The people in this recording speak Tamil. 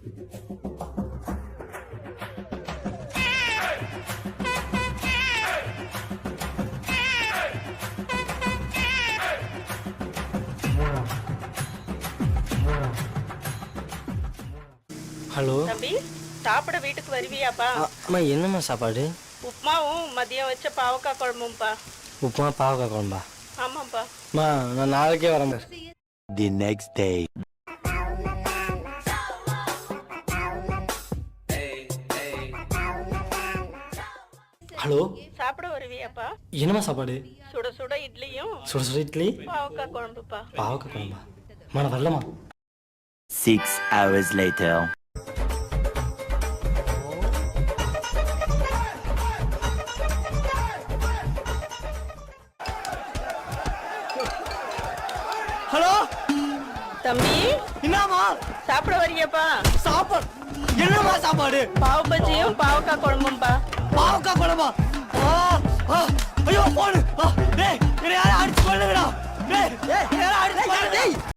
ஹலோ தம்பி, சாப்பிட வீட்டுக்கு வருவியாப்பா? அம்மா என்னம்மா சாப்பாடு? உப்புமாவும் மதியம் வச்ச பாவக்காய் குழம்பும்பா. உப்புமா பாவக்காய் குழம்பா? ஆமாப்பா. அம்மா நான் நாளைக்கே வரேன். The next day. ஹலோ சாப்பிட வருவியாப்பா? என்னம்மா சாப்பாடு? சுட சுட இட்லியும் சுட சுட இட்லி பாவக்காய் குழம்புப்பா. பாவக்காய் குழம்பா? அம்மா நான் வரலம்மா. 6 hours later. ஹலோ தம்பி, என்னம்மா சாப்பிட வரியாப்பா? சாப்பாடு? என்னம்மா சாப்பாடு? பாவ பஜ்ஜியும் பாவக்காய் குழம்பும்பா. பாவக்காய் குழம்பா? ஐயோ போடு. டேய் என்ன யாரும் அடிச்சு கொள்ளுங்கடா. டேய் யாரும் அடிச்சு கொள்ளுங்க.